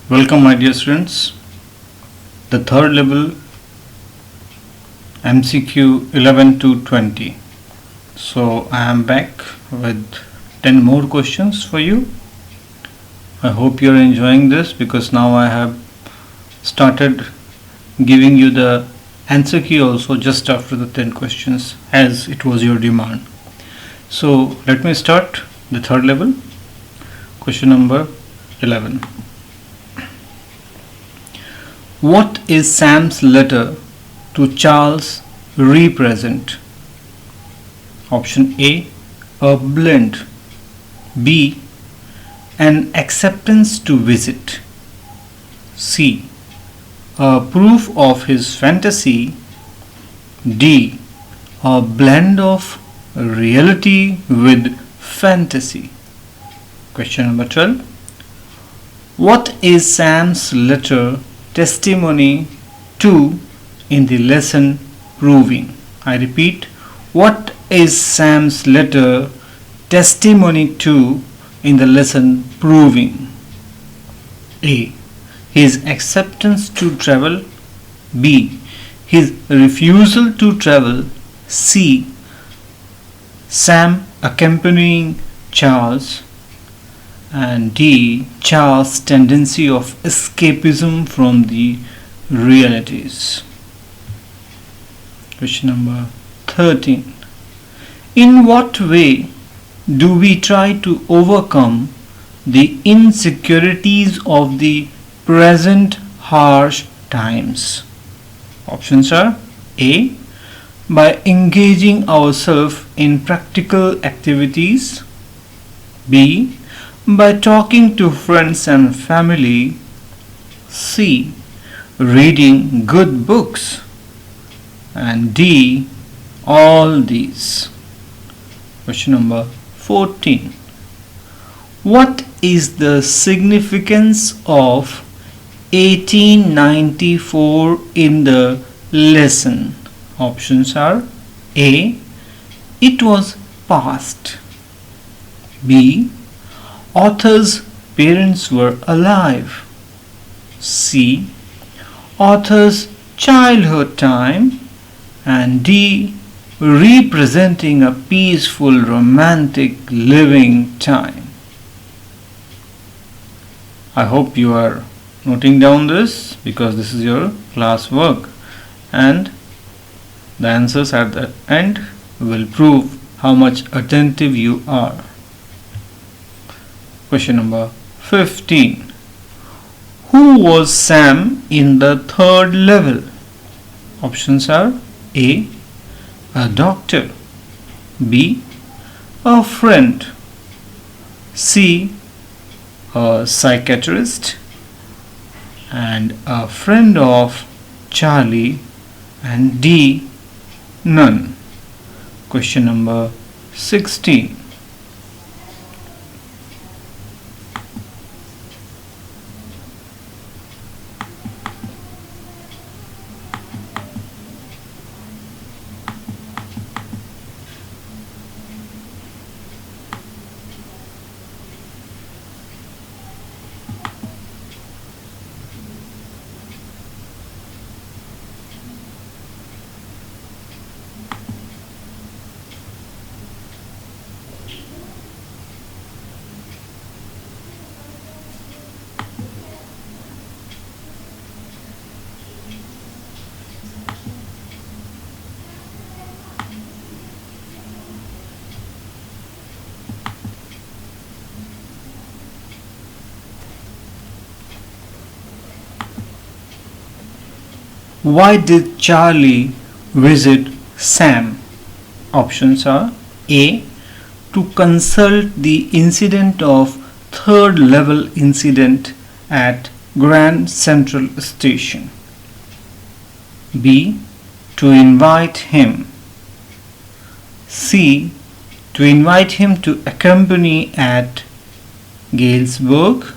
Welcome my dear students, the third level MCQ 11 to 20. So I am back with 10 more questions for you. I hope you are enjoying this because now I have started giving you the answer key also just after the 10 questions as it was your demand. So let me start the third level. Question number 11. What is Sam's letter to Charles represent? Option A, a blend. B, an acceptance to visit. C, a proof of his fantasy. D, a blend of reality with fantasy. Question number 12. What is Sam's letter testimony to in the lesson proving? I repeat, what is Sam's letter testimony to in the lesson proving? A, his acceptance to travel. B, his refusal to travel. C, Sam accompanying Charles. And D, Charles' tendency of escapism from the realities. Question number 13. In what way do we try to overcome the insecurities of the present harsh times? Options are A, by engaging ourselves in practical activities. B, by talking to friends and family. C, reading good books. And D, all these. Question number 14. What is the significance of 1894 in the lesson? Options are A, it was past. B, author's parents were alive. C, author's childhood time. And D, representing a peaceful romantic living time. I hope you are noting down this because this is your class work and the answers at the end will prove how much attentive you are. Question number 15. Who was Sam in the third level? Options are A, a doctor. B, a friend. C, a psychiatrist. And a friend of Charlie. And D, none. Question number 16. Why did Charlie visit Sam? Options are A, to consult the incident of third level incident at Grand Central Station. B, to invite him. C, to invite him to accompany at Galesburg.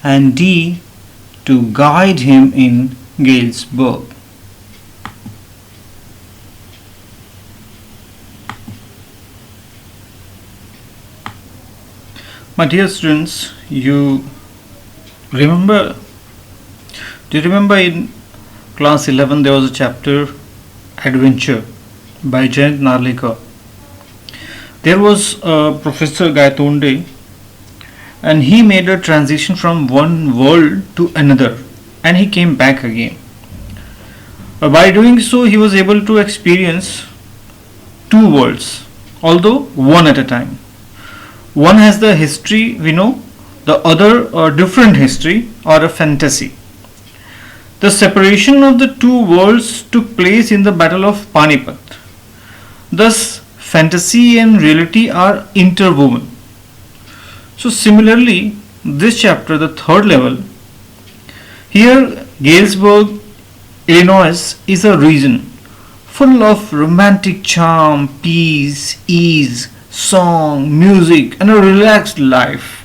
And D, to guide him in Galesburg. My dear students, you remember Do you remember in class 11 there was a chapter Adventure by Jayant Narlikar? There was Professor Gaitonde, and he made a transition from one world to another, and he came back again. By doing so, he was able to experience two worlds, although one at a time. One has the history we know, the other a different history or a fantasy. The separation of the two worlds took place in the Battle of Panipat. Thus, fantasy and reality are interwoven. So similarly, this chapter, the third level, here Galesburg, Illinois is a region full of romantic charm, peace, ease, song, music, and a relaxed life.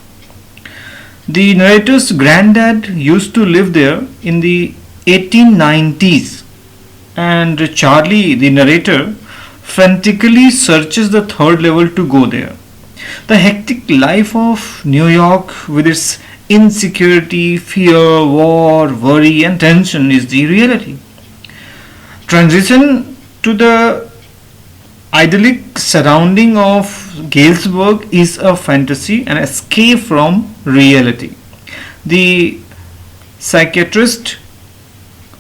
The narrator's granddad used to live there in the 1890s, and Charlie, the narrator, frantically searches the third level to go there. The hectic life of New York with its insecurity, fear, war, worry, and tension is the reality. Transition to the idyllic surrounding of Galesburg is a fantasy, an escape from reality. The psychiatrist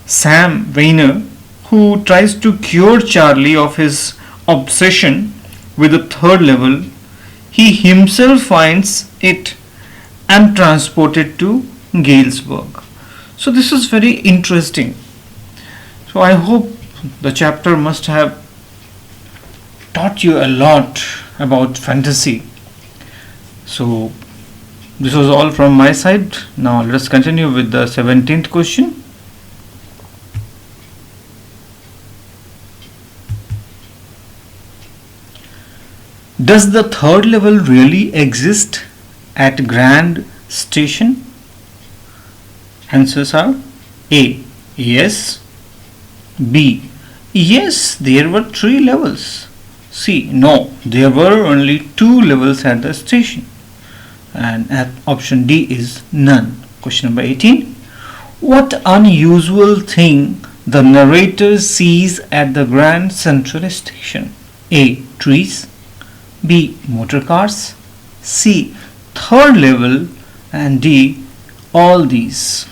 Sam Weiner, who tries to cure Charlie of his obsession with the third level, he himself finds it and transported to Galesburg. So this is very interesting. So I hope the chapter must have taught you a lot about fantasy. So this was all from my side. Now let us continue with the 17th question. Does the third level really exist at Grand Station? Answers are A. Yes. B. Yes, there were 3 levels. C. No, there were only 2 levels at the station. And option D is none. Question number 18. What unusual thing the narrator sees at the Grand Central Station? A. Trees. B. Motor cars. C. Third level. And D. All these.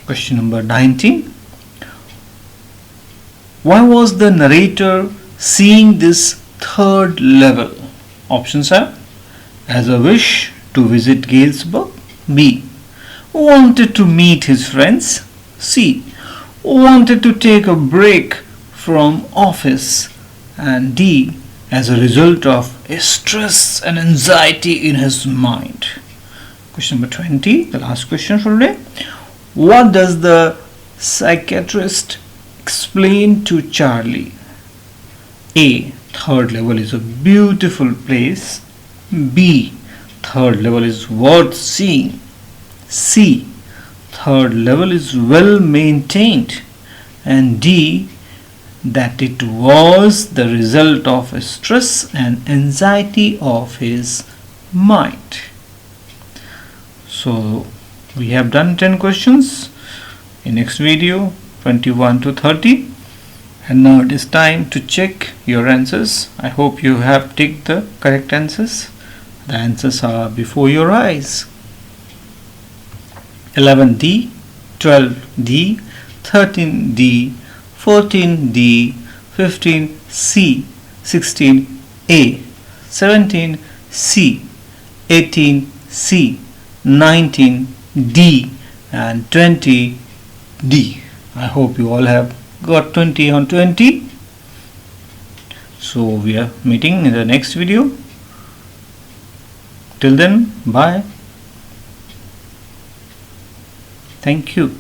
Question number 19. Why was the narrator seeing this third level? Options are as a wish to visit Galesburg. B. Wanted to meet his friends. C. Wanted to take a break from office. And D. As a result of stress and anxiety in his mind. Question number 20, the last question for today. What does the psychiatrist explain to Charlie? A. Third level is a beautiful place. B. Third level is worth seeing. C. Third level is well maintained. And D. That it was the result of stress and anxiety of his mind. So we have done 10 questions. In next video 21 to 30, and now it is time to check your answers. I hope you have ticked the correct answers. The answers are before your eyes. 11D, 12D, 13D, 14D, 15C, 16A, 17C, 18C, 19D, and 20D. I hope you all have got 20 on 20. So we are meeting in the next video. Till then, bye. Thank you.